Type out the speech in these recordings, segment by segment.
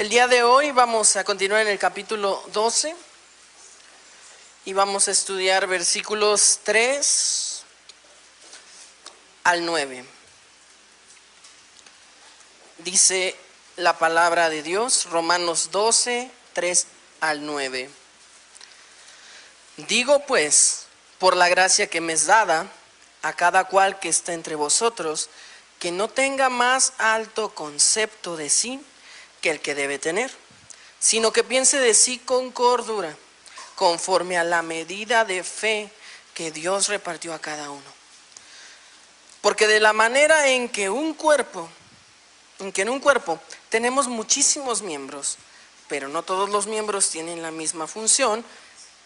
El día de hoy vamos a continuar en el capítulo 12 y vamos a estudiar versículos 3 al 9. Dice la palabra de Dios, Romanos 12, 3 al 9. Digo pues, por la gracia que me es dada, a cada cual que está entre vosotros, que no tenga más alto concepto de sí que el que debe tener, sino que piense de sí con cordura, conforme a la medida de fe que Dios repartió a cada uno. Porque de la manera en que en un cuerpo tenemos muchísimos miembros, pero no todos los miembros tienen la misma función,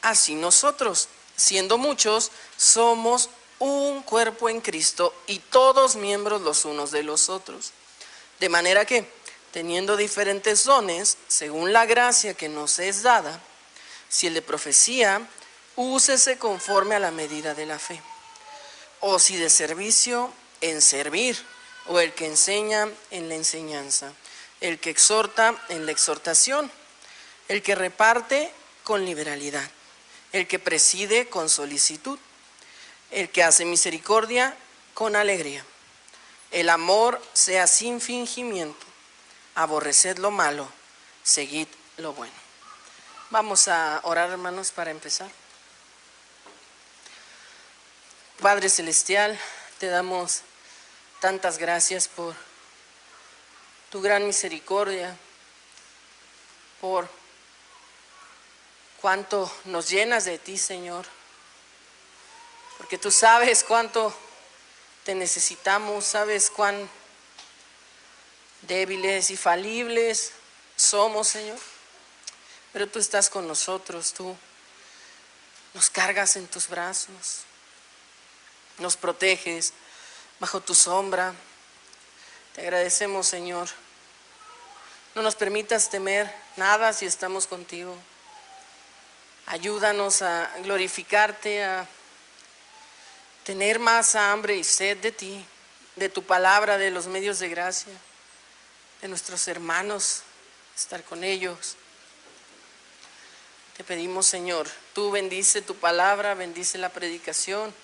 así nosotros, siendo muchos, somos un cuerpo en Cristo y todos miembros los unos de los otros. De manera que, teniendo diferentes dones, según la gracia que nos es dada, si el de profecía, úsese conforme a la medida de la fe. O si de servicio, en servir, o el que enseña, en la enseñanza, el que exhorta, en la exhortación, el que reparte, con liberalidad, el que preside, con solicitud, el que hace misericordia, con alegría. El amor sea sin fingimiento. Aborreced lo malo, seguid lo bueno. Vamos a orar, hermanos, para empezar. Padre Celestial, te damos tantas gracias por tu gran misericordia, por cuánto nos llenas de ti, Señor, porque tú sabes cuánto te necesitamos, sabes cuán débiles y falibles somos, Señor, pero tú estás con nosotros, tú nos cargas en tus brazos, nos proteges bajo tu sombra. Te agradecemos, Señor. No nos permitas temer nada si estamos contigo. Ayúdanos a glorificarte, a tener más hambre y sed de ti, de tu palabra, de los medios de gracia, de nuestros hermanos, estar con ellos. Te pedimos, Señor, tú bendice tu palabra, bendice la predicación.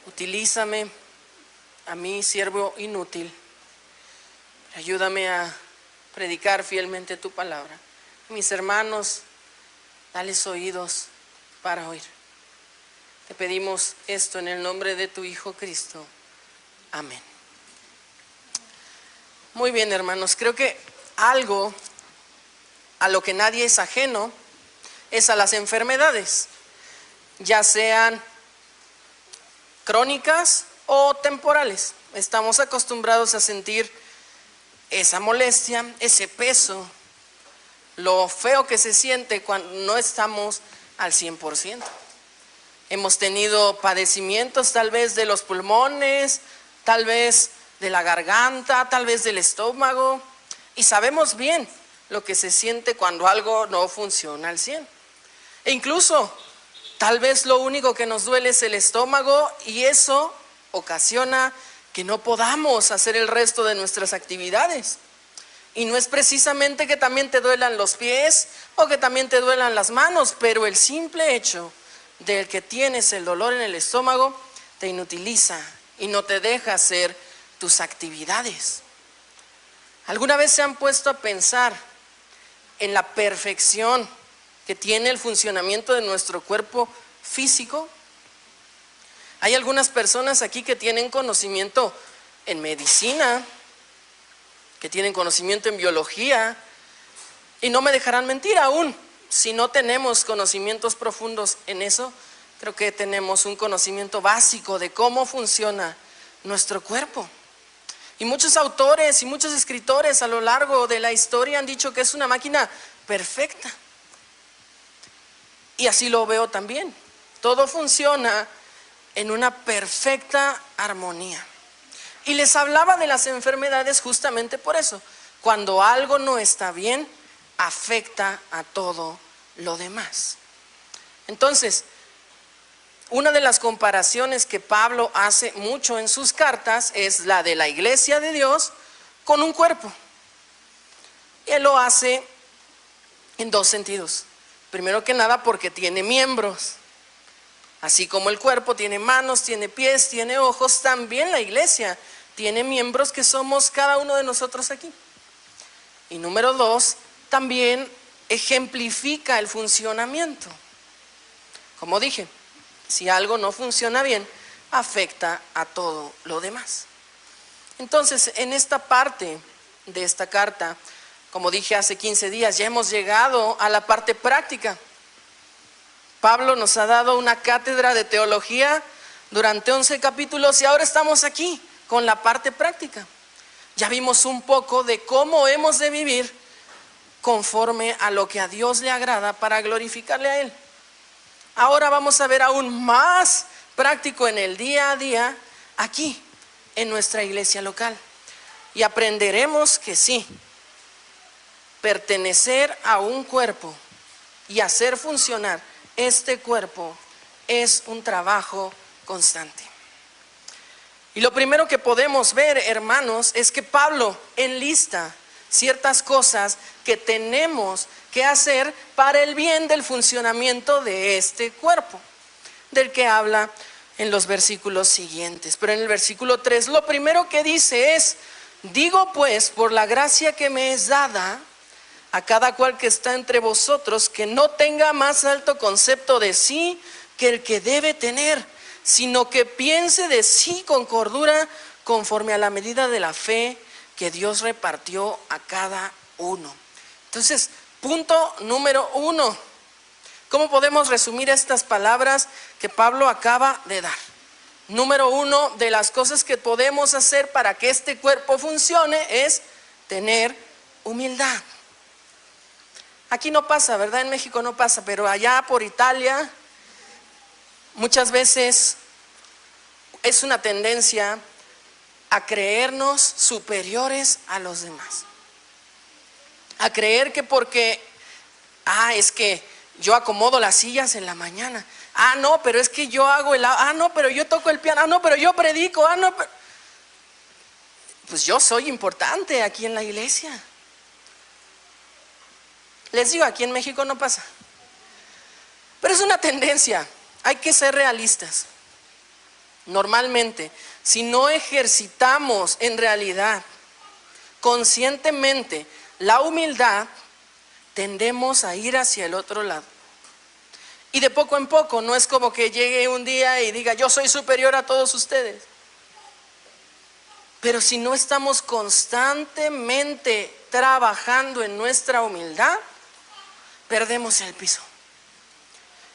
Utilízame a mí, siervo inútil. Ayúdame a predicar fielmente tu palabra. Mis hermanos, dales oídos para oír. Te pedimos esto en el nombre de tu Hijo Cristo. Amén. Muy bien, hermanos, creo que algo a lo que nadie es ajeno es a las enfermedades, ya sean crónicas o temporales. Estamos acostumbrados a sentir esa molestia, ese peso, lo feo que se siente cuando no estamos al 100%. Hemos tenido padecimientos tal vez de los pulmones, tal vez de la garganta, tal vez del estómago, y sabemos bien lo que se siente cuando algo no funciona al 100. E incluso, tal vez lo único que nos duele es el estómago y eso ocasiona que no podamos hacer el resto de nuestras actividades. Y no es precisamente que también te duelan los pies o que también te duelan las manos, pero el simple hecho del que tienes el dolor en el estómago te inutiliza y no te deja hacer tus actividades. ¿Alguna vez se han puesto a pensar en la perfección que tiene el funcionamiento de nuestro cuerpo físico? Hay algunas personas aquí que tienen conocimiento en medicina, que tienen conocimiento en biología, y no me dejarán mentir, aún si no tenemos conocimientos profundos en eso, creo que tenemos un conocimiento básico de cómo funciona nuestro cuerpo. Y muchos autores y muchos escritores a lo largo de la historia han dicho que es una máquina perfecta. Y así lo veo también. Todo funciona en una perfecta armonía. Y les hablaba de las enfermedades justamente por eso. Cuando algo no está bien, afecta a todo lo demás. Entonces, una de las comparaciones que Pablo hace mucho en sus cartas es la de la iglesia de Dios con un cuerpo. Y Él lo hace en dos sentidos. Primero que nada porque tiene miembros. Así como el cuerpo tiene manos, tiene pies, tiene ojos, también la iglesia tiene miembros que somos cada uno de nosotros aquí. Y número dos, también ejemplifica el funcionamiento. Como dije, si algo no funciona bien, afecta a todo lo demás. Entonces, en esta parte de esta carta, como dije hace 15 días, ya hemos llegado a la parte práctica. Pablo nos ha dado una cátedra de teología durante 11 capítulos y ahora estamos aquí con la parte práctica. Ya vimos un poco de cómo hemos de vivir conforme a lo que a Dios le agrada para glorificarle a Él. Ahora vamos a ver aún más práctico en el día a día aquí en nuestra iglesia local. Y aprenderemos que sí, pertenecer a un cuerpo y hacer funcionar este cuerpo es un trabajo constante. Y lo primero que podemos ver, hermanos, es que Pablo enlista ciertas cosas que tenemos que hacer para el bien del funcionamiento de este cuerpo, del que habla en los versículos siguientes. Pero en el versículo 3, lo primero que dice es: digo pues, por la gracia que me es dada, a cada cual que está entre vosotros, que no tenga más alto concepto de sí que el que debe tener, sino que piense de sí con cordura, conforme a la medida de la fe que Dios repartió a cada uno. Entonces, punto número 1. ¿Cómo podemos resumir estas palabras que Pablo acaba de dar? Número 1, de las cosas que podemos hacer para que este cuerpo funcione es tener humildad. Aquí no pasa, ¿verdad? En México no pasa, pero allá por Italia muchas veces es una tendencia a creernos superiores a los demás. A creer que porque, es que yo acomodo las sillas en la mañana. No, pero es que yo hago no, pero yo toco el piano. No, pero yo predico. No, pero... Pues yo soy importante aquí en la iglesia. Les digo, aquí en México no pasa. Pero es una tendencia. Hay que ser realistas. Normalmente, si no ejercitamos en realidad, conscientemente, la humildad, tendemos a ir hacia el otro lado. Y de poco en poco, no es como que llegue un día y diga: yo soy superior a todos ustedes. Pero si no estamos constantemente trabajando en nuestra humildad, perdemos el piso.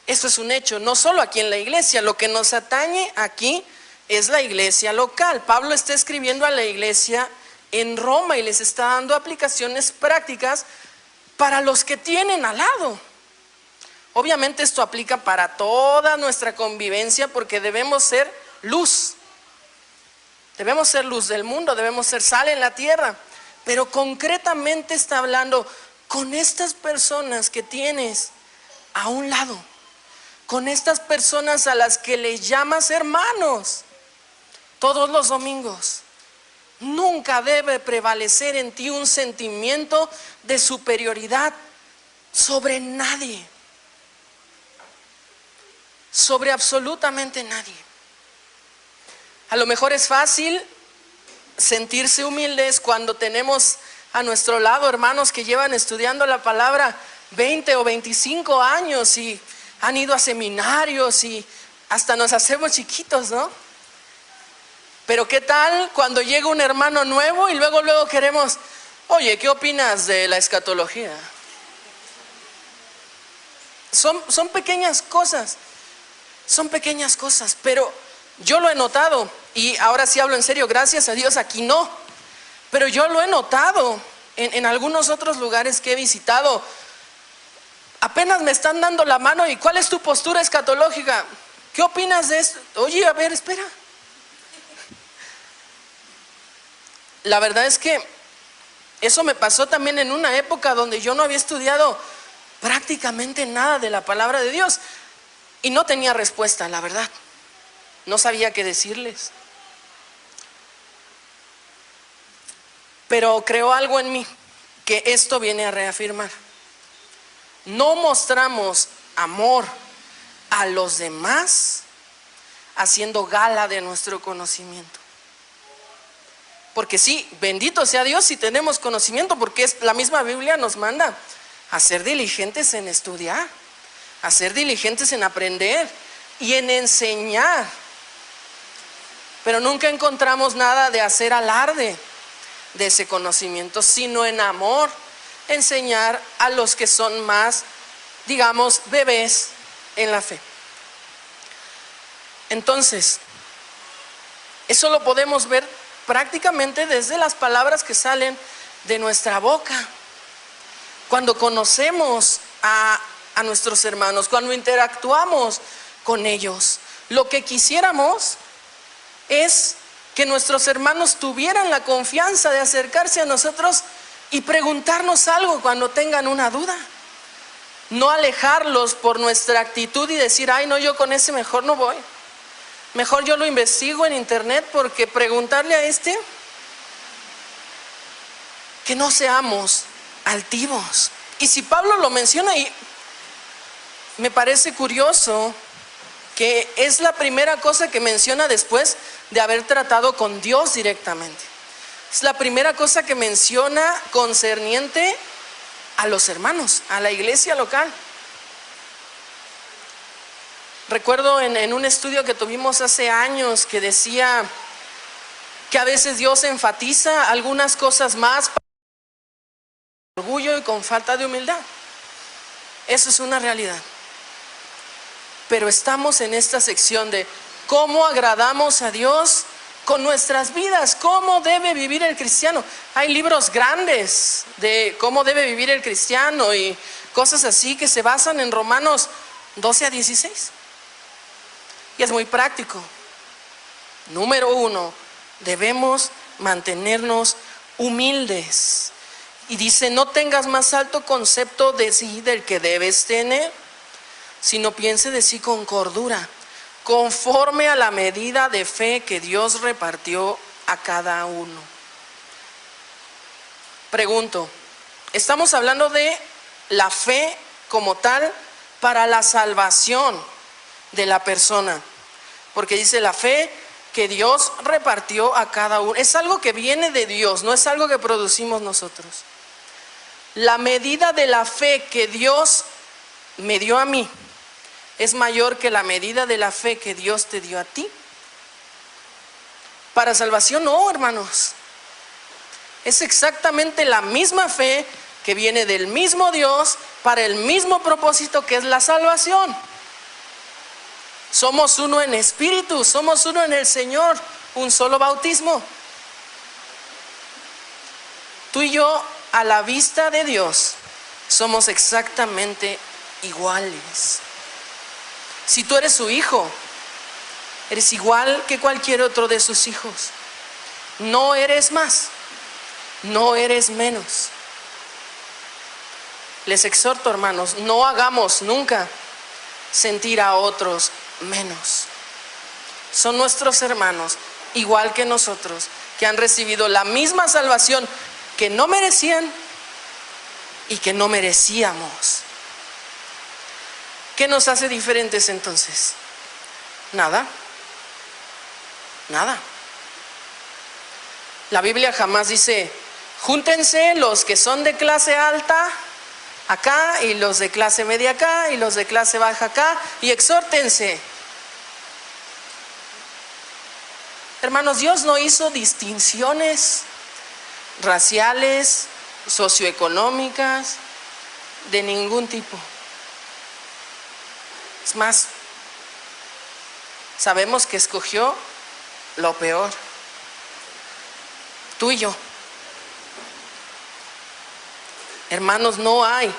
Eso es un hecho, no solo aquí en la iglesia. Lo que nos atañe aquí es la iglesia local. Pablo está escribiendo a la iglesia en Roma y les está dando aplicaciones prácticas para los que tienen al lado. Obviamente esto aplica para toda nuestra convivencia, porque debemos ser luz. Debemos ser luz del mundo, debemos ser sal en la tierra. Pero concretamente está hablando con estas personas que tienes a un lado, con estas personas a las que le llamas hermanos todos los domingos. Nunca debe prevalecer en ti un sentimiento de superioridad sobre nadie, sobre absolutamente nadie. A lo mejor es fácil sentirse humildes cuando tenemos a nuestro lado hermanos que llevan estudiando la palabra 20 o 25 años y han ido a seminarios y hasta nos hacemos chiquitos, ¿no? Pero ¿qué tal cuando llega un hermano nuevo y luego queremos: oye, ¿qué opinas de la escatología? Son pequeñas cosas, pero yo lo he notado, y ahora sí hablo en serio, gracias a Dios aquí no, pero yo lo he notado en algunos otros lugares que he visitado. Apenas me están dando la mano y ¿cuál es tu postura escatológica? ¿Qué opinas de esto? Oye, a ver, espera. La verdad es que eso me pasó también en una época donde yo no había estudiado prácticamente nada de la palabra de Dios y no tenía respuesta, la verdad. No sabía qué decirles. Pero creó algo en mí. que esto viene a reafirmar. No mostramos amor a los demás haciendo gala de nuestro conocimiento. Porque sí, bendito sea Dios si tenemos conocimiento, porque la misma Biblia nos manda a ser diligentes en estudiar, a ser diligentes en aprender y en enseñar. Pero nunca encontramos nada de hacer alarde de ese conocimiento, sino en amor, enseñar a los que son más, digamos, bebés en la fe. Entonces, eso lo podemos ver prácticamente desde las palabras que salen de nuestra boca. Cuando conocemos a nuestros hermanos, cuando interactuamos con ellos, lo que quisiéramos es que nuestros hermanos tuvieran la confianza de acercarse a nosotros y preguntarnos algo cuando tengan una duda. No alejarlos por nuestra actitud y decir, ay no, yo con ese mejor no voy. Mejor yo lo investigo en internet, porque preguntarle a este, que no seamos altivos. Y si Pablo lo menciona, y me parece curioso que es la primera cosa que menciona después de haber tratado con Dios directamente. Es la primera cosa que menciona concerniente a los hermanos, a la iglesia local. Recuerdo en un estudio que tuvimos hace años que decía que a veces Dios enfatiza algunas cosas más con orgullo y con falta de humildad. Eso es una realidad. Pero estamos en esta sección de cómo agradamos a Dios con nuestras vidas, cómo debe vivir el cristiano. Hay libros grandes de cómo debe vivir el cristiano y cosas así que se basan en Romanos 12 a 16. Y es muy práctico. Número 1, debemos mantenernos humildes. Y dice, no tengas más alto concepto de sí del que debes tener, sino piense de sí con cordura, conforme a la medida de fe que Dios repartió a cada uno. Pregunto, estamos hablando de la fe como tal para la salvación de la persona, porque dice la fe que Dios repartió a cada uno. Es algo que viene de Dios, no es algo que producimos nosotros. La medida de la fe que Dios me dio a mí es mayor que la medida de la fe que Dios te dio a ti. Para salvación no, hermanos. Es exactamente la misma fe que viene del mismo Dios para el mismo propósito, que es la salvación. Somos uno en espíritu, somos uno en el Señor, un solo bautismo. Tú y yo, a la vista de Dios, somos exactamente iguales. Si tú eres su hijo, eres igual que cualquier otro de sus hijos. No eres más, no eres menos. Les exhorto, hermanos, no hagamos nunca sentir a otros menos. Son nuestros hermanos, igual que nosotros, que han recibido la misma salvación que no merecían y que no merecíamos. ¿Qué nos hace diferentes entonces? Nada. Nada. La Biblia jamás dice, júntense los que son de clase alta acá y los de clase media acá y los de clase baja acá y exhórtense. Hermanos, Dios no hizo distinciones raciales, socioeconómicas, de ningún tipo. Es más, sabemos que escogió lo peor. Tú y yo. Hermanos, no hay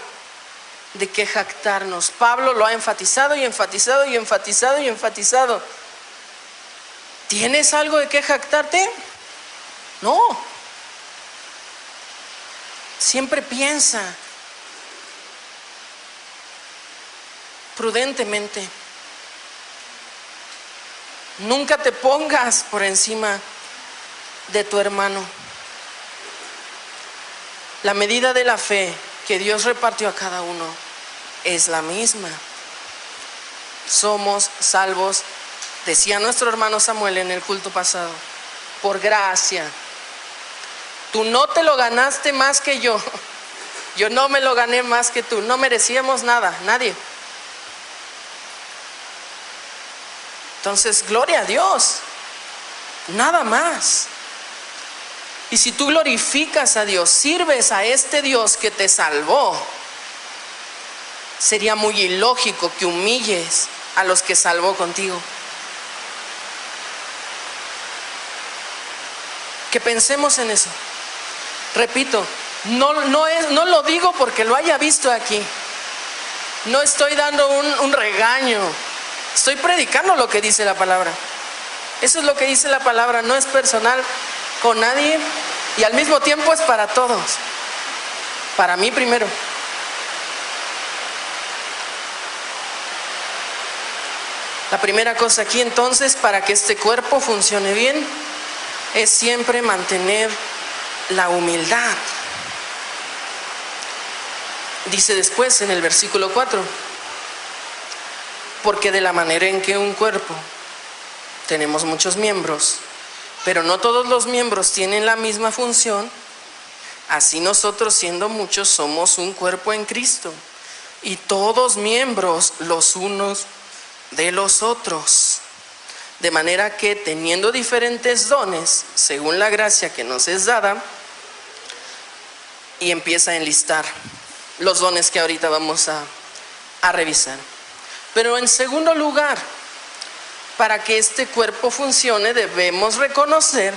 de qué jactarnos. Pablo lo ha enfatizado y enfatizado y enfatizado y enfatizado. ¿Tienes algo de qué jactarte? No. Siempre piensa prudentemente. Nunca te pongas por encima de tu hermano. La medida de la fe que Dios repartió a cada uno es la misma. Somos salvos, decía nuestro hermano Samuel en el culto pasado, por gracia. Tú no te lo ganaste más que yo. Yo no me lo gané más que tú. No merecíamos nada, nadie. Entonces, gloria a Dios. Nada más. Y si tú glorificas a Dios, sirves a este Dios que te salvó, sería muy ilógico que humilles a los que salvó contigo. Que pensemos en eso. Repito, no lo digo porque lo haya visto aquí. No estoy dando un regaño. Estoy predicando lo que dice la palabra. Eso es lo que dice la palabra. No es personal con nadie y al mismo tiempo es para todos. Para mí primero. La primera cosa aquí entonces, para que este cuerpo funcione bien, es siempre mantener la humildad. Dice después en el versículo 4, porque de la manera en que un cuerpo tenemos muchos miembros, pero no todos los miembros tienen la misma función, así nosotros siendo muchos somos un cuerpo en Cristo, y todos miembros los unos de los otros. De manera que teniendo diferentes dones, según la gracia que nos es dada, y empieza a enlistar los dones que ahorita vamos a revisar. Pero en segundo lugar, para que este cuerpo funcione, debemos reconocer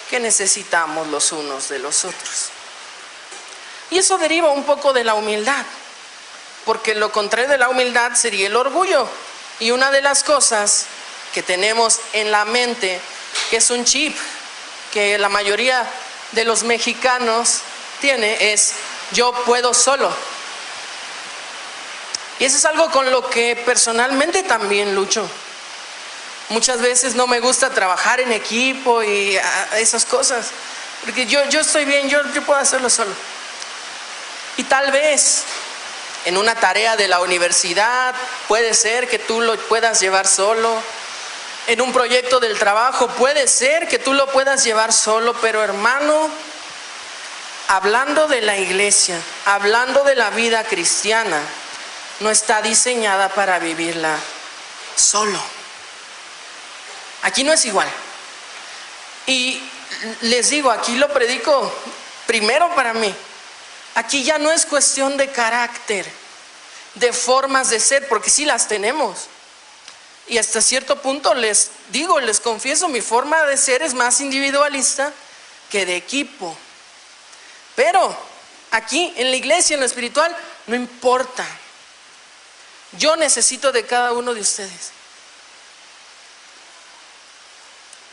que necesitamos los unos de los otros. Y eso deriva un poco de la humildad, porque lo contrario de la humildad sería el orgullo. Y una de las cosas que tenemos en la mente, que es un chip que la mayoría de los mexicanos tiene, es yo puedo solo. Y eso es algo con lo que personalmente también lucho. Muchas veces no me gusta trabajar en equipo y esas cosas, porque yo estoy bien, yo puedo hacerlo solo. Y tal vez en una tarea de la universidad puede ser que tú lo puedas llevar solo. En un proyecto del trabajo puede ser que tú lo puedas llevar solo, pero hermano, hablando de la iglesia, hablando de la vida cristiana, no está diseñada para vivirla solo. Aquí no es igual. Y les digo, aquí lo predico primero para mí. Aquí ya no es cuestión de carácter, de formas de ser, porque sí las tenemos. Y hasta cierto punto les digo, les confieso, mi forma de ser es más individualista que de equipo. Pero aquí en la iglesia, en lo espiritual, no importa. Yo necesito de cada uno de ustedes.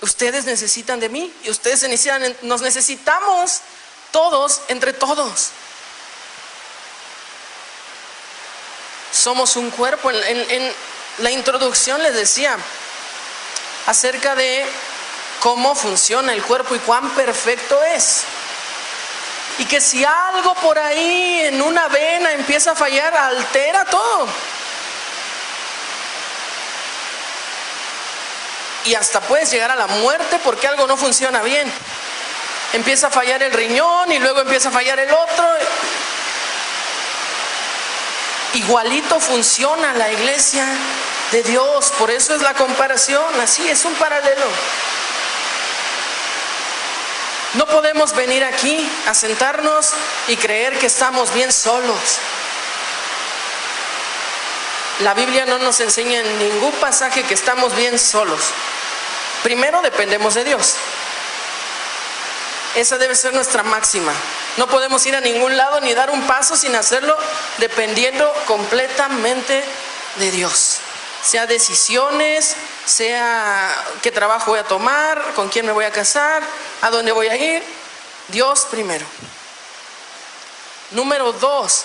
Ustedes necesitan de mí y ustedes nos necesitamos todos, entre todos. Somos un cuerpo. En la introducción les decía acerca de cómo funciona el cuerpo y cuán perfecto es. Y que si algo por ahí en una vena empieza a fallar, altera todo. Y hasta puedes llegar a la muerte porque algo no funciona bien. Empieza a fallar el riñón y luego empieza a fallar el otro. Igualito funciona la iglesia de Dios. Por eso es la comparación. Así es un paralelo. No podemos venir aquí a sentarnos y creer que estamos bien solos. La Biblia no nos enseña en ningún pasaje que estamos bien solos. Primero dependemos de Dios. Esa debe ser nuestra máxima. No podemos ir a ningún lado ni dar un paso sin hacerlo dependiendo completamente de Dios. Sea decisiones, sea qué trabajo voy a tomar, con quién me voy a casar, a dónde voy a ir. Dios primero. Número 2,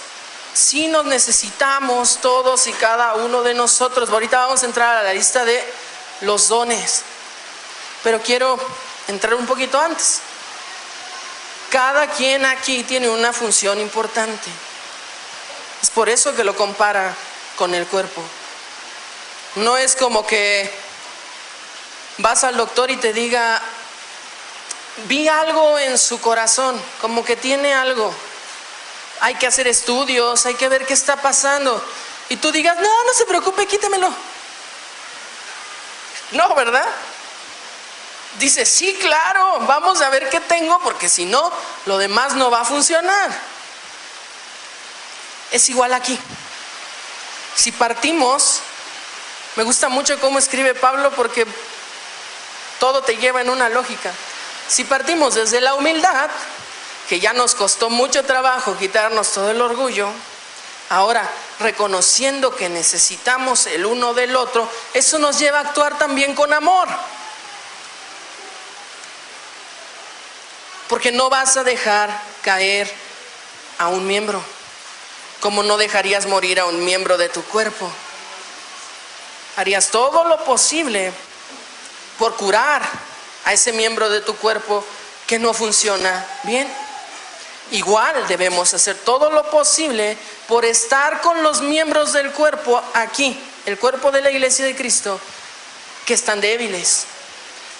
sí nos necesitamos todos y cada uno de nosotros. Ahorita vamos a entrar a la lista de los dones, pero quiero entrar un poquito antes. Cada quien aquí tiene una función importante. Es por eso que lo compara con el cuerpo. No es como que vas al doctor y te diga, vi algo en su corazón, como que tiene algo. Hay que hacer estudios, hay que ver qué está pasando. Y tú digas, no se preocupe, quítemelo. No, ¿verdad? Dice, sí, claro, vamos a ver qué tengo, porque si no, lo demás no va a funcionar. Es igual aquí. Si partimos, me gusta mucho cómo escribe Pablo, porque todo te lleva en una lógica. Si partimos desde la humildad, que ya nos costó mucho trabajo quitarnos todo el orgullo, ahora reconociendo que necesitamos el uno del otro, eso nos lleva a actuar también con amor. Porque no vas a dejar caer a un miembro, como no dejarías morir a un miembro de tu cuerpo. Harías todo lo posible por curar a ese miembro de tu cuerpo que no funciona bien. Igual debemos hacer todo lo posible por estar con los miembros del cuerpo aquí, el cuerpo de la Iglesia de Cristo, que están débiles,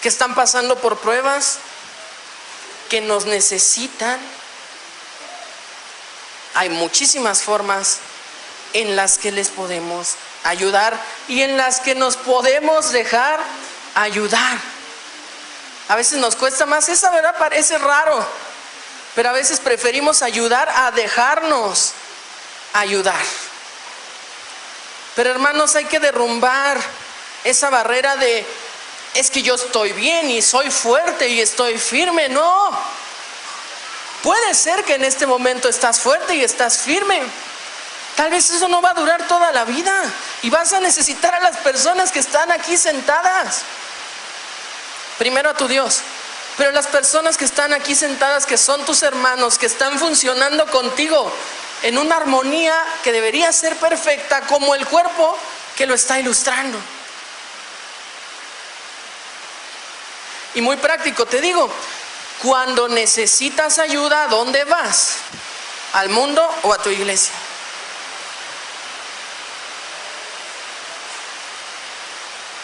que están pasando por pruebas, que nos necesitan. Hay muchísimas formas en las que les podemos ayudar y en las que nos podemos dejar ayudar. A veces nos cuesta más, esa verdad parece raro, pero a veces preferimos ayudar a dejarnos ayudar. Pero hermanos, hay que derrumbar esa barrera de, es que yo estoy bien y soy fuerte y estoy firme. No, puede ser que en este momento estás fuerte y estás firme. Tal vez eso no va a durar toda la vida y vas a necesitar a las personas que están aquí sentadas. Primero a tu Dios, pero las personas que están aquí sentadas, que son tus hermanos, que están funcionando contigo en una armonía que debería ser perfecta, como el cuerpo que lo está ilustrando. Y muy práctico, te digo, cuando necesitas ayuda, ¿a dónde vas? ¿Al mundo o a tu iglesia?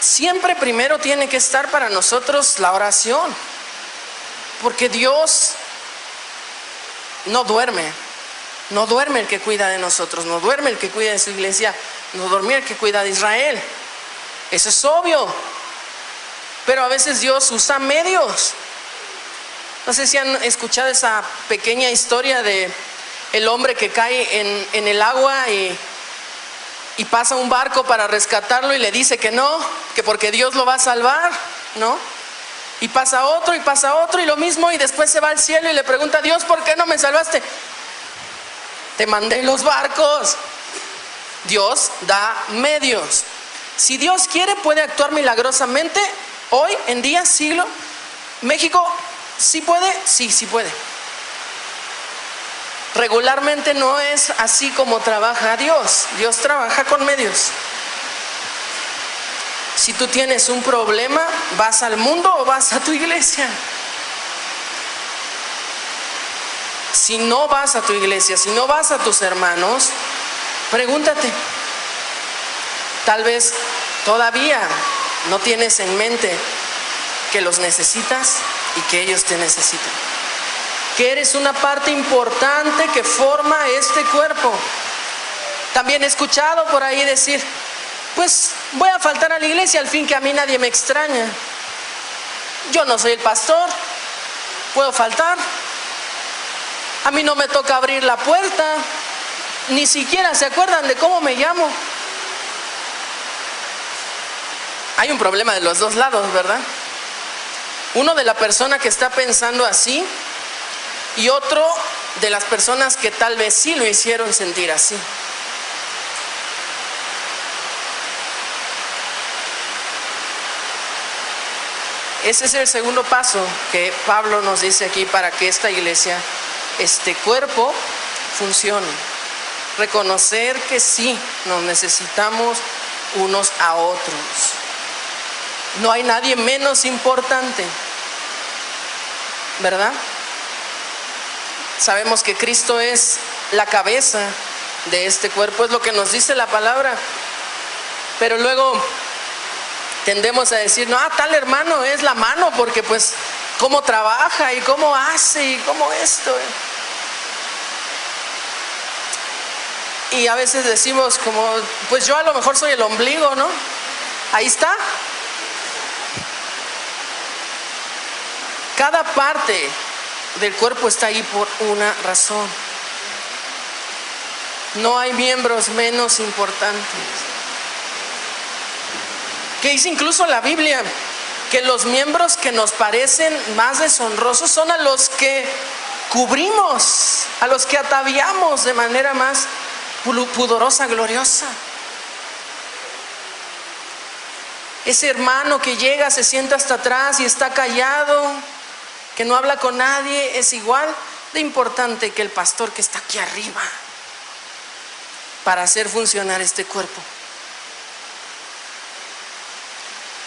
Siempre primero tiene que estar para nosotros la oración, porque Dios no duerme el que cuida de nosotros, no duerme el que cuida de su iglesia, no duerme el que cuida de Israel. Eso es obvio, pero a veces Dios usa medios. No sé si han escuchado esa pequeña historia de el hombre que cae en el agua y pasa un barco para rescatarlo y le dice que no, que porque Dios lo va a salvar, ¿no? Y pasa otro y lo mismo, y después se va al cielo y le pregunta a Dios, ¿por qué no me salvaste? Te mandé los barcos. Dios da medios. Si Dios quiere, puede actuar milagrosamente. Hoy en día, siglo, México, ¿sí puede? Sí puede. Regularmente no es así como trabaja Dios. Dios trabaja con medios. Si tú tienes un problema, ¿vas al mundo o vas a tu iglesia? Si no vas a tu iglesia, si no vas a tus hermanos, pregúntate. Tal vez todavía no tienes en mente que los necesitas y que ellos te necesitan. Que eres una parte importante que forma este cuerpo. También he escuchado por ahí decir, pues voy a faltar a la iglesia, al fin que a mí nadie me extraña. Yo no soy el pastor, puedo faltar. A mí no me toca abrir la puerta, ni siquiera se acuerdan de cómo me llamo. Hay un problema de los dos lados, ¿verdad? Uno de la persona que está pensando así, y otro de las personas que tal vez sí lo hicieron sentir así. Ese es el segundo paso que Pablo nos dice aquí para que esta iglesia, este cuerpo, funcione. Reconocer que sí, nos necesitamos unos a otros. No hay nadie menos importante, ¿verdad? Sabemos que Cristo es la cabeza de este cuerpo, es lo que nos dice la palabra. Pero luego tendemos a decir, no, tal hermano es la mano, porque pues cómo trabaja y cómo hace y cómo esto. Y a veces decimos como, pues yo a lo mejor soy el ombligo, ¿no? Ahí está. Cada parte del cuerpo está ahí por una razón. No hay miembros menos importantes. Que dice incluso la Biblia que los miembros que nos parecen más deshonrosos son a los que cubrimos, a los que ataviamos de manera más pudorosa, gloriosa. Ese hermano que llega, se sienta hasta atrás y está callado, que no habla con nadie, es igual de importante que el pastor que está aquí arriba para hacer funcionar este cuerpo.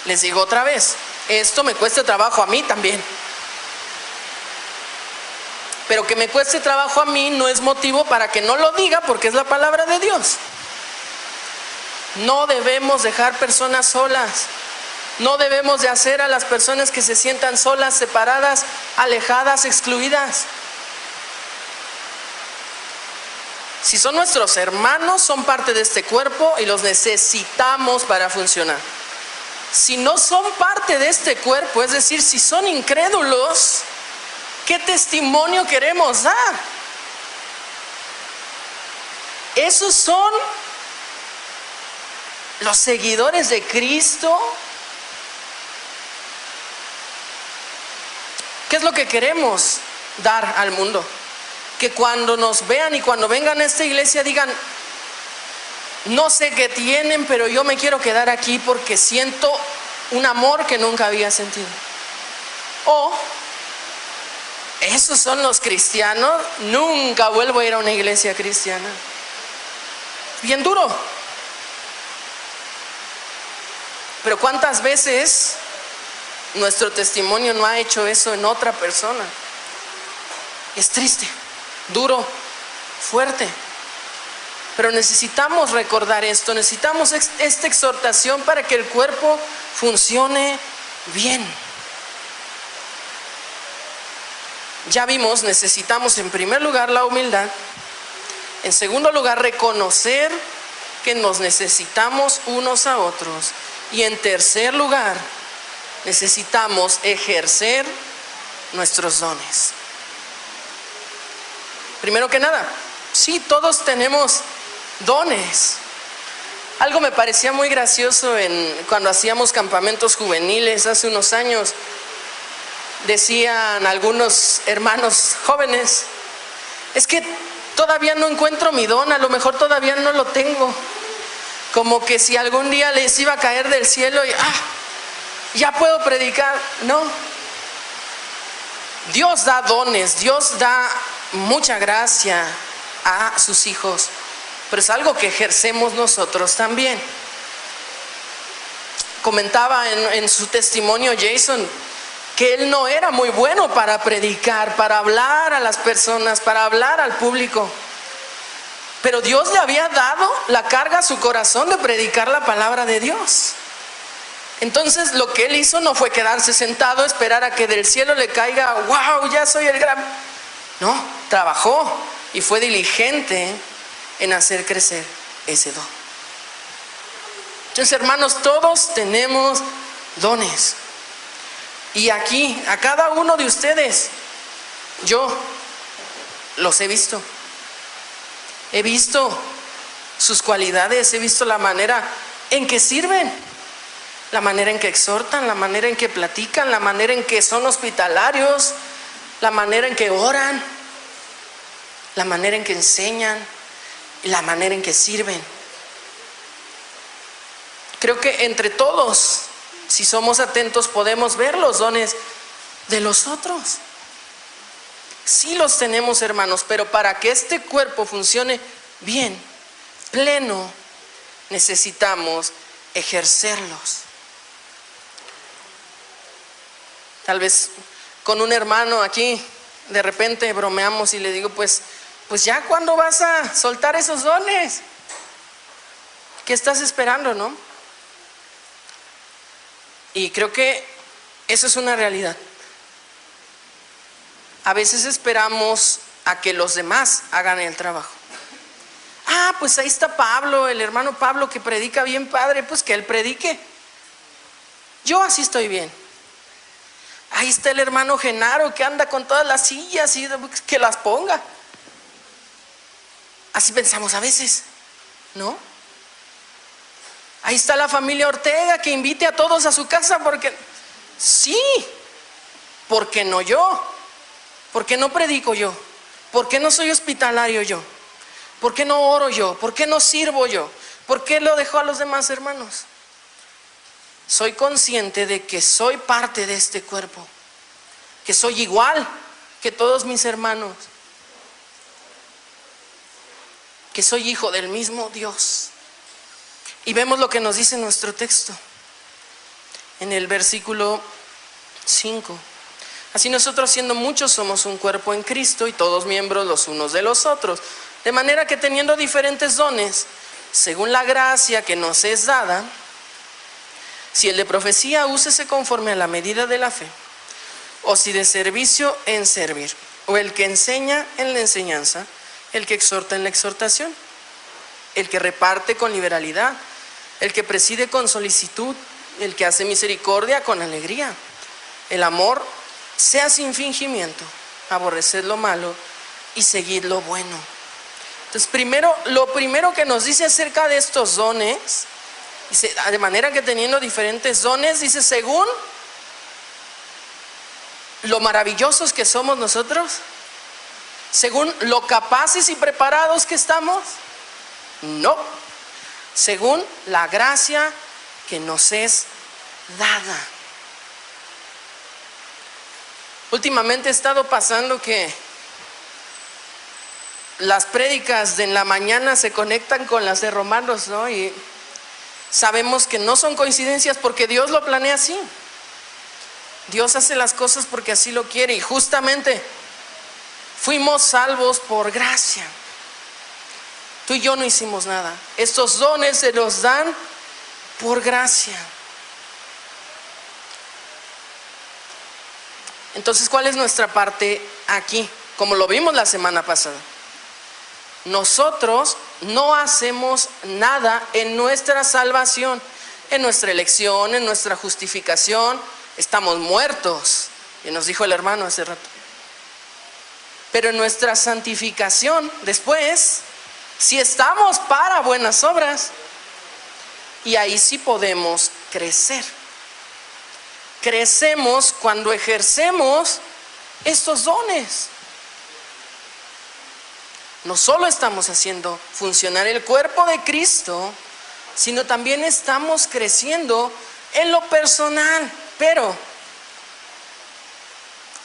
Les digo otra vez, esto me cuesta trabajo a mí también. Pero que me cueste trabajo a mí no es motivo para que no lo diga, porque es la palabra de Dios. No debemos dejar personas solas. No debemos de hacer a las personas que se sientan solas, separadas, alejadas, excluidas. Si son nuestros hermanos, son parte de este cuerpo y los necesitamos para funcionar. Si no son parte de este cuerpo, es decir, si son incrédulos, ¿qué testimonio queremos dar? Esos son los seguidores de Cristo. ¿Qué es lo que queremos dar al mundo? Que cuando nos vean y cuando vengan a esta iglesia digan, no sé qué tienen, pero yo me quiero quedar aquí porque siento un amor que nunca había sentido. O, esos son los cristianos, nunca vuelvo a ir a una iglesia cristiana. Bien duro. Pero ¿cuántas veces nuestro testimonio no ha hecho eso en otra persona? Es triste, duro, fuerte. Pero necesitamos recordar esto, necesitamos esta exhortación para que el cuerpo funcione bien. Ya vimos, necesitamos en primer lugar la humildad. En segundo lugar, reconocer que nos necesitamos unos a otros. Y en tercer lugar, necesitamos ejercer nuestros dones. Primero que nada, sí, todos tenemos dones. Algo me parecía muy gracioso cuando hacíamos campamentos juveniles hace unos años. Decían algunos hermanos jóvenes, es que todavía no encuentro mi don, a lo mejor todavía no lo tengo. Como que si algún día les iba a caer del cielo y ya puedo predicar. No. Dios da dones, Dios da mucha gracia a sus hijos, pero es algo que ejercemos nosotros también. Comentaba en su testimonio Jason que él no era muy bueno para predicar, para hablar a las personas, para hablar al público, pero Dios le había dado la carga a su corazón de predicar la palabra de Dios. Entonces lo que él hizo no fue quedarse sentado, esperar a que del cielo le caiga, wow, ya soy el gran. No, trabajó y fue diligente en hacer crecer ese don. Entonces, hermanos, todos tenemos dones. Y aquí, a cada uno de ustedes, yo los he visto. He visto sus cualidades, he visto la manera en que sirven, la manera en que exhortan, la manera en que platican, la manera en que son hospitalarios, la manera en que oran, la manera en que enseñan y la manera en que sirven. Creo que entre todos, si somos atentos, podemos ver los dones de los otros. Sí los tenemos, hermanos, pero para que este cuerpo funcione bien, pleno, necesitamos ejercerlos. Tal vez con un hermano aquí de repente bromeamos y le digo, pues ya, ¿cuándo vas a soltar esos dones? ¿Qué estás esperando, no? Y creo que eso es una realidad. A veces esperamos a que los demás hagan el trabajo. Ah, pues ahí está Pablo, el hermano Pablo, que predica bien padre, pues que él predique. Yo así estoy bien. Ahí está el hermano Genaro, que anda con todas las sillas y que las ponga. Así pensamos a veces, ¿no? Ahí está la familia Ortega, que invite a todos a su casa, porque sí, porque no yo, porque no predico yo, porque no soy hospitalario yo, porque no oro yo, porque no sirvo yo, porque lo dejo a los demás hermanos. Soy consciente de que soy parte de este cuerpo, que soy igual que todos mis hermanos, que soy hijo del mismo Dios. Y vemos lo que nos dice nuestro texto en el versículo 5. Así nosotros, siendo muchos, somos un cuerpo en Cristo y todos miembros los unos de los otros, de manera que teniendo diferentes dones, según la gracia que nos es dada, si el de profecía, úsese conforme a la medida de la fe, o si de servicio, en servir, o el que enseña, en la enseñanza, el que exhorta, en la exhortación, el que reparte con liberalidad, el que preside con solicitud, el que hace misericordia con alegría. El amor sea sin fingimiento, aborreced lo malo y seguid lo bueno. Entonces, lo primero que nos dice acerca de estos dones, dice, de manera que teniendo diferentes dones, dice, según lo maravillosos que somos nosotros, según lo capaces y preparados que estamos, no, según la gracia que nos es dada. Últimamente he estado pasando que las prédicas de en la mañana se conectan con las de Romanos, ¿no? Y sabemos que no son coincidencias, porque Dios lo planea así. Dios hace las cosas porque así lo quiere, y justamente fuimos salvos por gracia. Tú y yo no hicimos nada. Estos dones se los dan por gracia. Entonces, ¿cuál es nuestra parte aquí? Como lo vimos la semana pasada, nosotros no hacemos nada en nuestra salvación, en nuestra elección, en nuestra justificación. Estamos muertos, y nos dijo el hermano hace rato. Pero en nuestra santificación, después, sí estamos para buenas obras, y ahí sí podemos crecer. Crecemos cuando ejercemos estos dones. No solo estamos haciendo funcionar el cuerpo de Cristo, sino también estamos creciendo en lo personal. Pero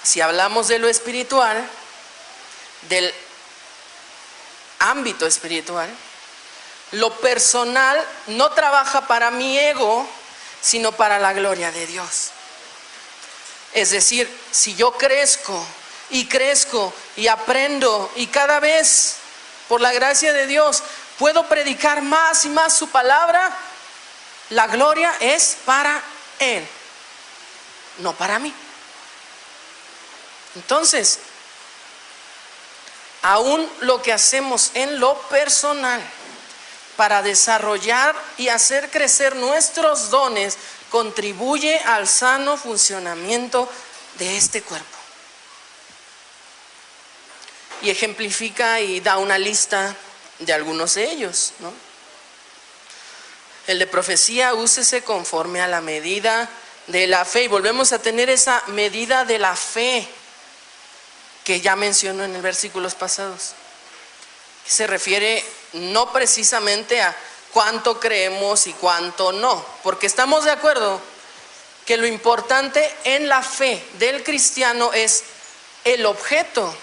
si hablamos de lo espiritual, del ámbito espiritual, lo personal no trabaja para mi ego, sino para la gloria de Dios. Es decir, si yo crezco y aprendo, y cada vez, por la gracia de Dios, puedo predicar más y más su palabra, la gloria es para Él, no para mí. Entonces, aún lo que hacemos en lo personal para desarrollar y hacer crecer nuestros dones contribuye al sano funcionamiento de este cuerpo. Y ejemplifica y da una lista de algunos de ellos, ¿no? El de profecía, úsese conforme a la medida de la fe. Y volvemos a tener esa medida de la fe que ya mencionó en los versículos pasados. Se refiere no precisamente a cuánto creemos y cuánto no, porque estamos de acuerdo que lo importante en la fe del cristiano es el objeto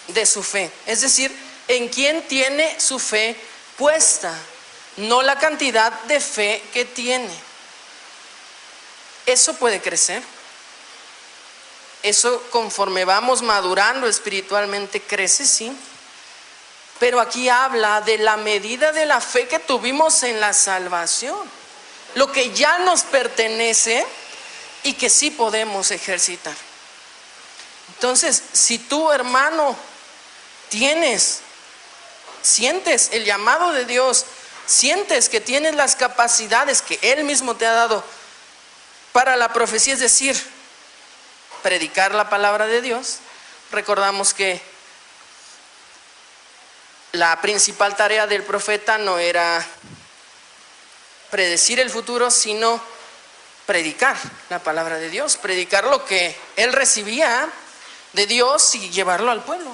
de su fe, es decir, en quién tiene su fe puesta, no la cantidad de fe que tiene. Eso puede crecer. eso conforme vamos madurando espiritualmente crece, sí. Pero aquí habla de la medida de la fe que tuvimos en la salvación, lo que ya nos pertenece y que sí podemos ejercitar. Entonces, si tú, hermano, sientes el llamado de Dios, sientes que tienes las capacidades que Él mismo te ha dado para la profecía, es decir, predicar la palabra de Dios. Recordamos que la principal tarea del profeta no era predecir el futuro, sino predicar la palabra de Dios, predicar lo que él recibía de Dios y llevarlo al pueblo.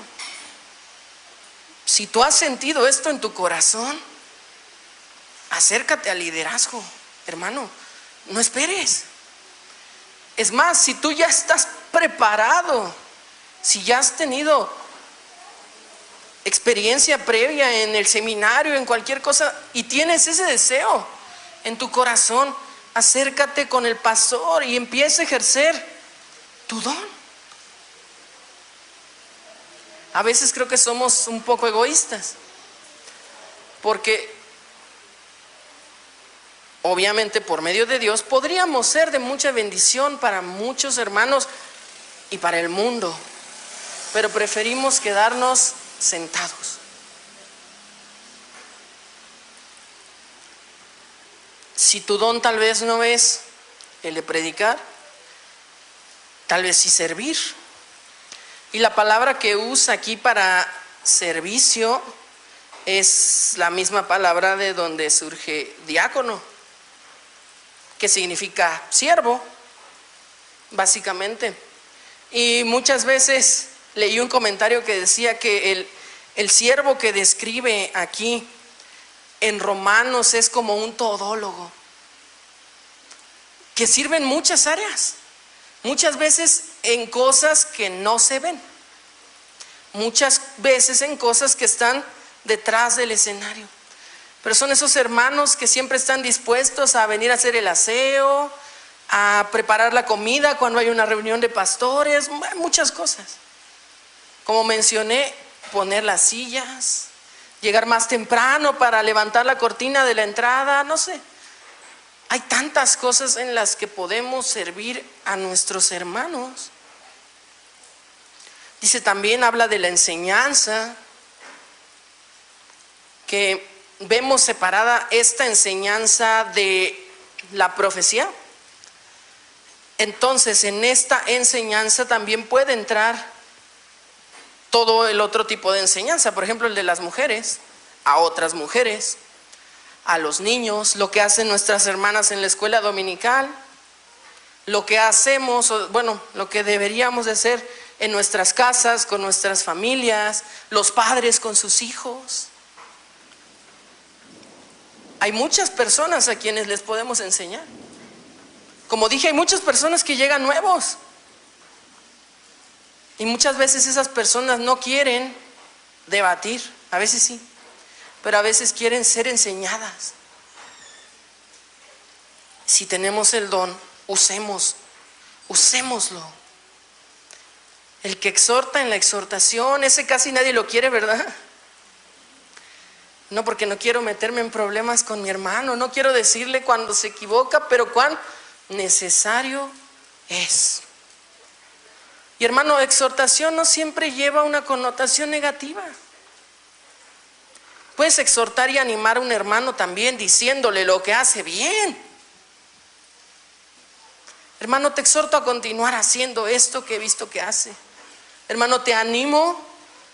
Si tú has sentido esto en tu corazón, acércate al liderazgo, hermano, no esperes. Es más, si tú ya estás preparado, si ya has tenido experiencia previa en el seminario, en cualquier cosa, y tienes ese deseo en tu corazón, acércate con el pastor y empieza a ejercer tu don. A veces creo que somos un poco egoístas, porque obviamente por medio de Dios podríamos ser de mucha bendición para muchos hermanos y para el mundo, pero preferimos quedarnos sentados. Si tu don tal vez no es el de predicar, tal vez sí servir. Y la palabra que usa aquí para servicio es la misma palabra de donde surge diácono, que significa siervo, básicamente. Y muchas veces leí un comentario que decía que el siervo que describe aquí en Romanos es como un todólogo, que sirve en muchas áreas, muchas veces en cosas que no se ven, muchas veces en cosas que están detrás del escenario. Pero son esos hermanos que siempre están dispuestos a venir a hacer el aseo, a preparar la comida cuando hay una reunión de pastores, muchas cosas. Como mencioné, poner las sillas, llegar más temprano para levantar la cortina de la entrada, no sé. Hay tantas cosas en las que podemos servir a nuestros hermanos. Dice también, habla de la enseñanza, que vemos separada esta enseñanza de la profecía. Entonces, en esta enseñanza también puede entrar todo el otro tipo de enseñanza, por ejemplo el de las mujeres, a otras mujeres, a los niños, lo que hacen nuestras hermanas en la escuela dominical, lo que hacemos, bueno, lo que deberíamos de hacer en nuestras casas, con nuestras familias, los padres con sus hijos. Hay muchas personas a quienes les podemos enseñar. Como dije, hay muchas personas que llegan nuevos. Y muchas veces esas personas no quieren debatir, a veces sí, pero a veces quieren ser enseñadas. Si tenemos el don, usémoslo. El que exhorta en la exhortación, ese casi nadie lo quiere, ¿verdad? No, porque no quiero meterme en problemas con mi hermano, no quiero decirle cuando se equivoca, pero cuán necesario es. Y hermano, exhortación no siempre lleva una connotación negativa. Puedes exhortar y animar a un hermano también diciéndole lo que hace bien. Hermano, te exhorto a continuar haciendo esto que he visto que hace. Hermano, te animo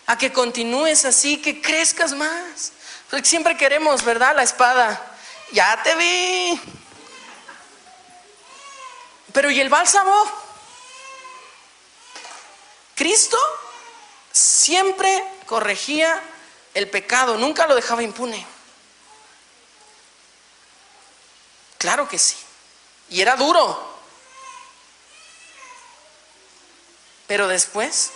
a que continúes así, que crezcas más. Porque siempre queremos, ¿verdad? La espada. Ya te vi. Pero ¿y el bálsamo? Cristo siempre corregía el pecado, nunca lo dejaba impune. Claro que sí. Y era duro. Pero después,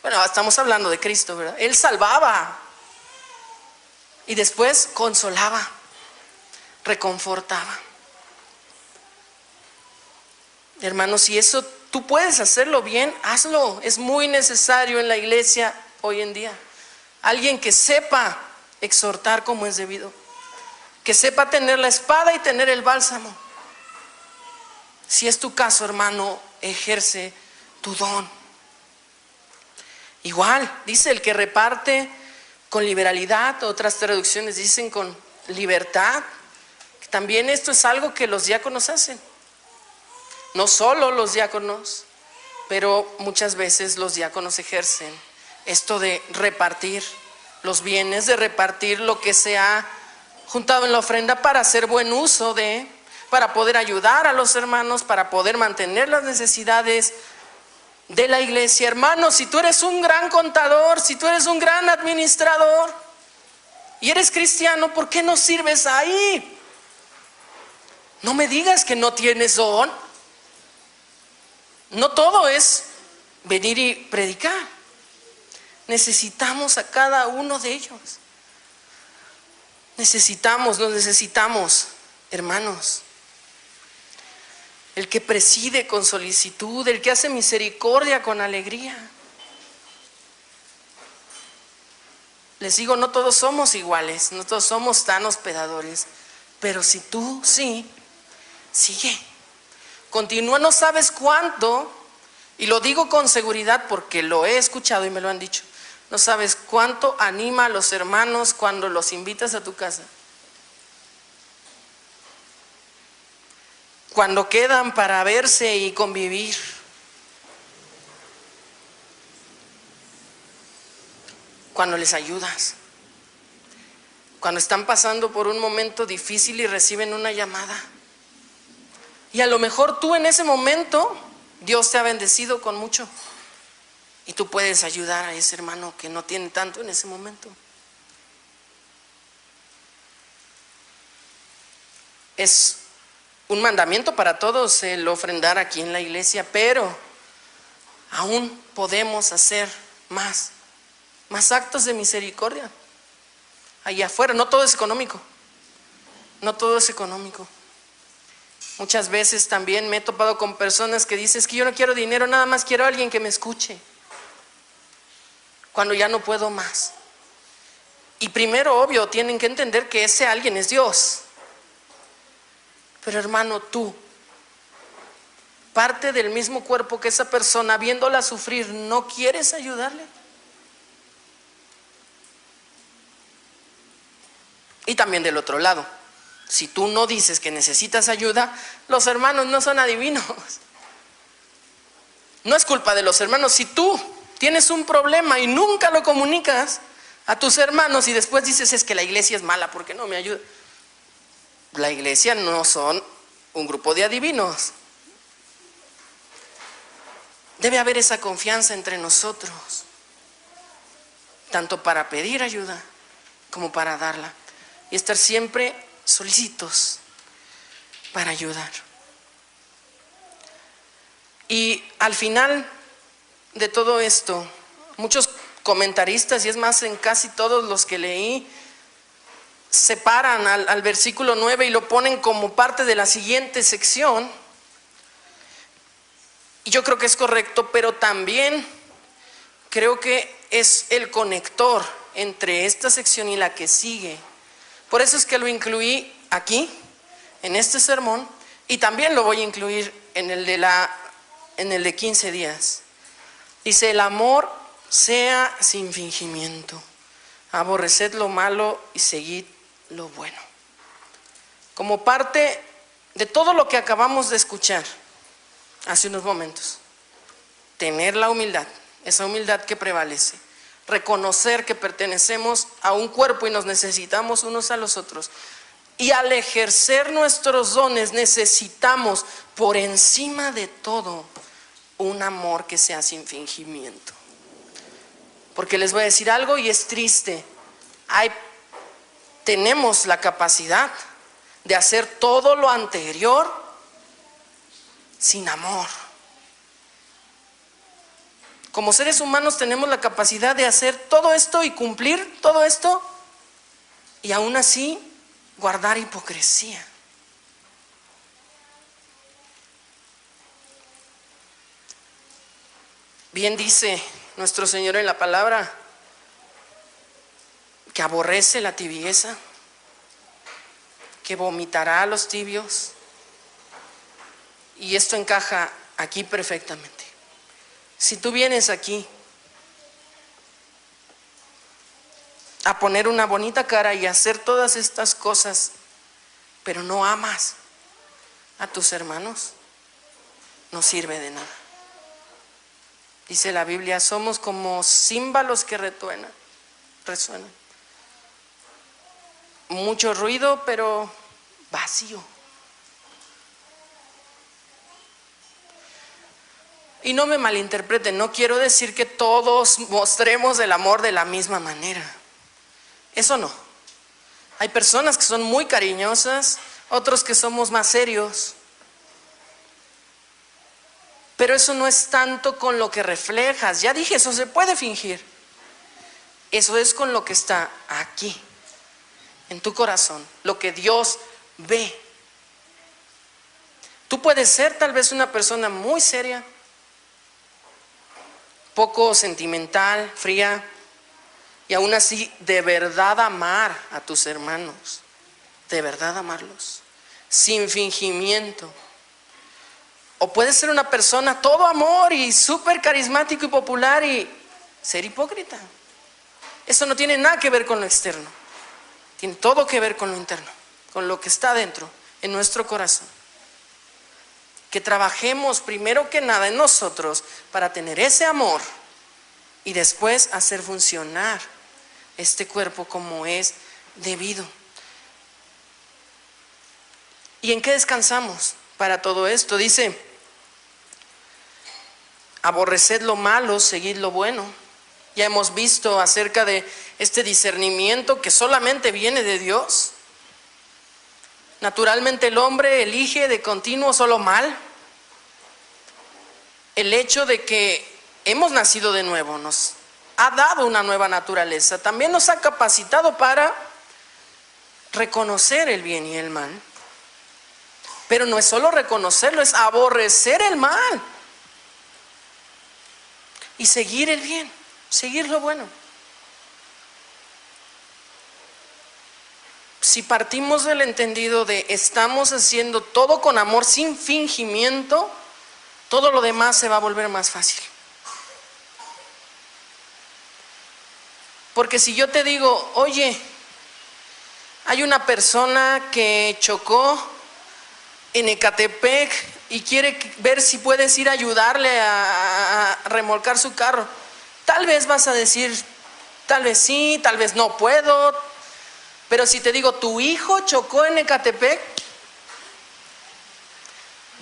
bueno, estamos hablando de Cristo, ¿verdad? Él salvaba. Y después consolaba, reconfortaba. Hermanos, si eso tú puedes hacerlo bien, hazlo. Es muy necesario en la iglesia hoy en día. Alguien que sepa exhortar como es debido, que sepa tener la espada y tener el bálsamo. Si es tu caso, hermano, ejerce tu don. Igual, dice el que reparte con liberalidad, otras traducciones dicen con libertad. También esto es algo que los diáconos hacen. No solo los diáconos, pero muchas veces los diáconos ejercen esto de repartir los bienes, de repartir lo que se ha juntado en la ofrenda para hacer buen uso para poder ayudar a los hermanos, para poder mantener las necesidades de la iglesia. Hermanos, si tú eres un gran contador, si tú eres un gran administrador y eres cristiano, ¿por qué no sirves ahí? No me digas que no tienes don. No todo es venir y predicar. Necesitamos a cada uno de ellos. Nos necesitamos, hermanos. El que preside con solicitud, el que hace misericordia con alegría. Les digo, no todos somos iguales, no todos somos tan hospedadores, pero si tú sí, sigue. Continúa, no sabes cuánto, y lo digo con seguridad porque lo he escuchado y me lo han dicho. No sabes cuánto anima a los hermanos cuando los invitas a tu casa. Cuando quedan para verse y convivir. Cuando les ayudas. Cuando están pasando por un momento difícil y reciben una llamada. Y a lo mejor tú en ese momento, Dios te ha bendecido con mucho. Y tú puedes ayudar a ese hermano que no tiene tanto en ese momento. Es un mandamiento para todos el ofrendar aquí en la iglesia, pero aún podemos hacer más actos de misericordia allá afuera. No todo es económico, no todo es económico. Muchas veces también me he topado con personas que dicen: es que yo no quiero dinero, nada más quiero a alguien que me escuche cuando ya no puedo más. Y primero, obvio, tienen que entender que ese alguien es Dios. Pero hermano, tú, parte del mismo cuerpo que esa persona, viéndola sufrir, ¿no quieres ayudarle? Y también del otro lado, si tú no dices que necesitas ayuda, los hermanos no son adivinos. No es culpa de los hermanos. Si tú tienes un problema y nunca lo comunicas a tus hermanos y después dices: es que la iglesia es mala porque no me ayuda. La iglesia no son un grupo de adivinos. Debe haber esa confianza entre nosotros, tanto para pedir ayuda como para darla, y estar siempre solícitos para ayudar. Y al final de todo esto, muchos comentaristas, y es más, en casi todos los que leí, separan al versículo 9 y lo ponen como parte de la siguiente sección. Y yo creo que es correcto, pero también creo que es el conector entre esta sección y la que sigue. Por eso es que lo incluí aquí, en este sermón, y también lo voy a incluir en el de 15 días. Dice: el amor sea sin fingimiento, aborreced lo malo y seguid lo bueno. Como parte de todo lo que acabamos de escuchar hace unos momentos, tener la humildad, esa humildad que prevalece, reconocer que pertenecemos a un cuerpo y nos necesitamos unos a los otros, y al ejercer nuestros dones necesitamos por encima de todo un amor que sea sin fingimiento. Porque les voy a decir algo y es triste, tenemos la capacidad de hacer todo lo anterior sin amor. Como seres humanos tenemos la capacidad de hacer todo esto y cumplir todo esto y aún así guardar hipocresía. Bien dice nuestro Señor en la palabra que aborrece la tibieza, que vomitará a los tibios. Y esto encaja aquí perfectamente. Si tú vienes aquí a poner una bonita cara y a hacer todas estas cosas, pero no amas a tus hermanos, no sirve de nada. Dice la Biblia, somos como címbalos que resuenan. Mucho ruido, pero vacío. Y no me malinterpreten, no quiero decir que todos mostremos el amor de la misma manera. Eso no. Hay personas que son muy cariñosas, otros que somos más serios. Pero eso no es tanto con lo que reflejas. Ya dije, eso se puede fingir. Eso es con lo que está aquí, en tu corazón, lo que Dios ve. Tú puedes ser tal vez una persona muy seria, poco sentimental, fría, y aún así de verdad amar a tus hermanos, de verdad amarlos, sin fingimiento. O puedes ser una persona todo amor y súper carismático y popular y ser hipócrita. Eso no tiene nada que ver con lo externo, tiene todo que ver con lo interno, con lo que está dentro, en nuestro corazón. Que trabajemos primero que nada en nosotros para tener ese amor y después hacer funcionar este cuerpo como es debido. ¿Y en qué descansamos para todo esto? Dice, aborreced lo malo, seguid lo bueno. Ya hemos visto acerca de este discernimiento que solamente viene de Dios. Naturalmente el hombre elige de continuo solo mal. El hecho de que hemos nacido de nuevo nos ha dado una nueva naturaleza. También nos ha capacitado para reconocer el bien y el mal. Pero no es solo reconocerlo, es aborrecer el mal y seguir el bien, seguir lo bueno. Si partimos del entendido de estamos haciendo todo con amor sin fingimiento, todo lo demás se va a volver más fácil. Porque si yo te digo, oye, hay una persona que chocó en Ecatepec y quiere ver si puedes ir a ayudarle a remolcar su carro, tal vez vas a decir, tal vez sí, tal vez no puedo. Pero si te digo, tu hijo chocó en Ecatepec,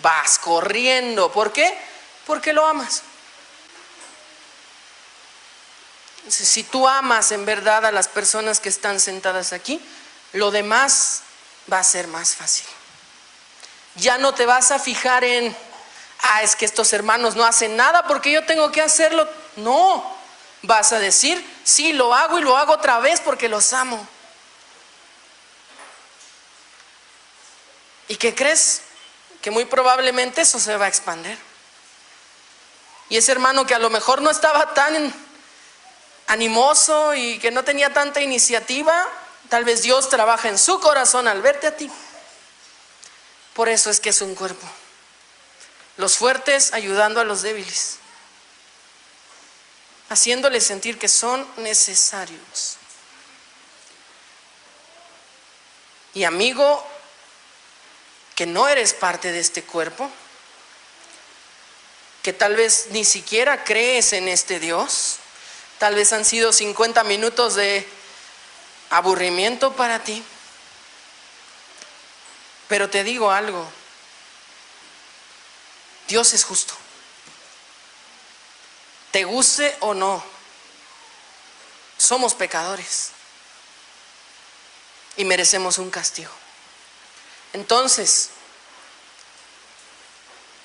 vas corriendo. ¿Por qué? Porque lo amas. Si tú amas en verdad a las personas que están sentadas aquí, lo demás va a ser más fácil. Ya no te vas a fijar en, es que estos hermanos no hacen nada porque yo tengo que hacerlo. No, vas a decir, sí, lo hago y lo hago otra vez porque los amo. ¿Y qué crees? Que muy probablemente eso se va a expandir. Y ese hermano que a lo mejor no estaba tan animoso y que no tenía tanta iniciativa, tal vez Dios trabaja en su corazón al verte a ti. Por eso es que es un cuerpo. Los fuertes ayudando a los débiles, haciéndoles sentir que son necesarios. Y amigo, que no eres parte de este cuerpo, que tal vez ni siquiera crees en este Dios, tal vez han sido 50 minutos de aburrimiento para ti. Pero te digo algo, Dios es justo. Te guste o no, somos pecadores y merecemos un castigo. Entonces,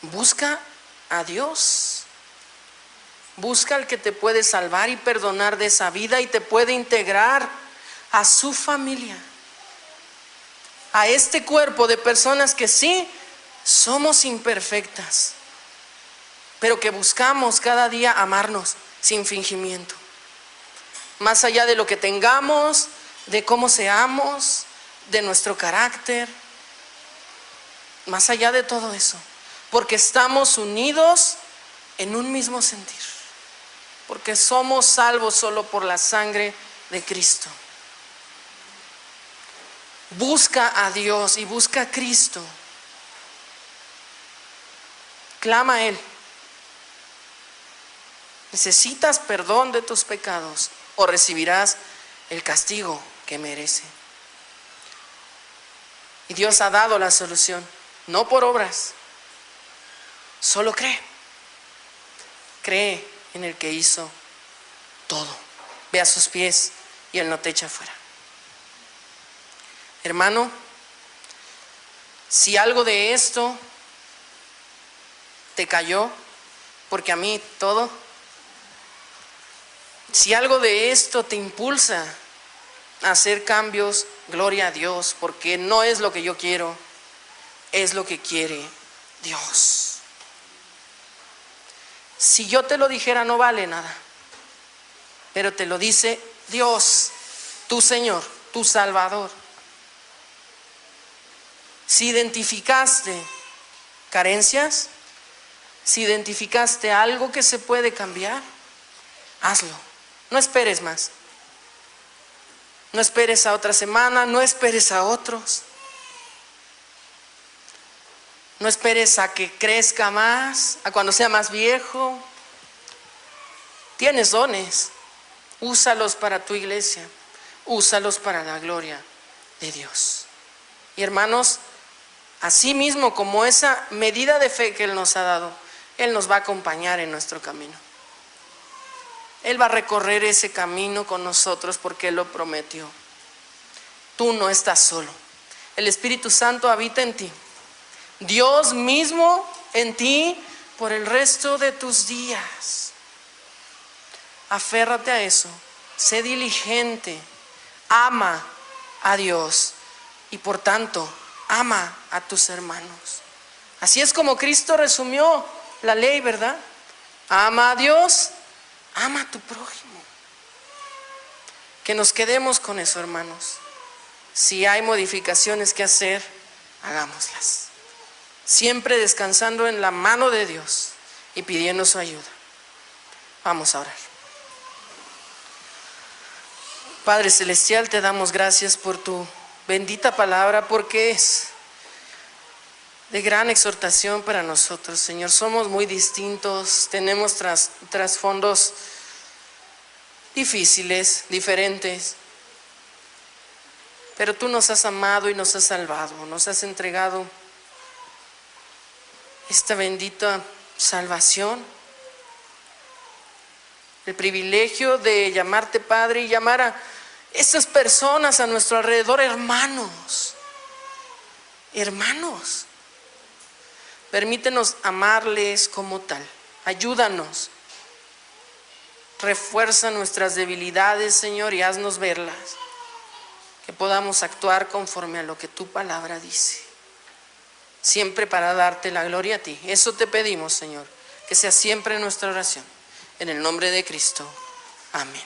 busca a Dios. Busca al que te puede salvar y perdonar de esa vida y te puede integrar a su familia, a este cuerpo de personas que sí somos imperfectas, pero que buscamos cada día amarnos sin fingimiento. Más allá de lo que tengamos, de cómo seamos, de nuestro carácter, más allá de todo eso, porque estamos unidos en un mismo sentir, porque somos salvos solo por la sangre de Cristo. Busca a Dios y busca a Cristo. Clama a Él. Necesitas perdón de tus pecados o recibirás el castigo que merece. Y Dios ha dado la solución, no por obras, solo cree. Cree en el que hizo todo. Ve a sus pies y Él no te echa fuera. Hermano, si algo de esto te cayó, porque a mí todo, si algo de esto te impulsa a hacer cambios, gloria a Dios, porque no es lo que yo quiero, es lo que quiere Dios. Si yo te lo dijera no vale nada, pero te lo dice Dios, tu Señor, tu Salvador. Si identificaste carencias, si identificaste algo que se puede cambiar, hazlo. No esperes más. No esperes a otra semana, no esperes a otros. No esperes a que crezca más, a cuando sea más viejo. Tienes dones, úsalos para tu iglesia, úsalos para la gloria de Dios. Y hermanos, así mismo como esa medida de fe que Él nos ha dado, Él nos va a acompañar en nuestro camino. Él va a recorrer ese camino con nosotros porque Él lo prometió. Tú no estás solo. El Espíritu Santo habita en ti. Dios mismo en ti por el resto de tus días. Aférrate a eso. Sé diligente. Ama a Dios y por tanto ama a tus hermanos. Así es como Cristo resumió la ley, ¿verdad? Ama a Dios, ama a tu prójimo. Que nos quedemos con eso, hermanos. Si hay modificaciones que hacer, hagámoslas. Siempre descansando en la mano de Dios y pidiendo su ayuda. Vamos a orar. Padre Celestial, te damos gracias por tu bendita palabra, porque es de gran exhortación para nosotros, Señor. Somos muy distintos, tenemos trasfondos difíciles, diferentes, pero tú nos has amado y nos has salvado, nos has entregado esta bendita salvación, el privilegio de llamarte Padre y llamar a estas personas a nuestro alrededor hermanos. Hermanos, permítenos amarles como tal. Ayúdanos, refuerza nuestras debilidades, Señor, y haznos verlas, que podamos actuar conforme a lo que tu palabra dice, siempre para darte la gloria a ti. Eso te pedimos, Señor, que sea siempre nuestra oración, en el nombre de Cristo. Amén.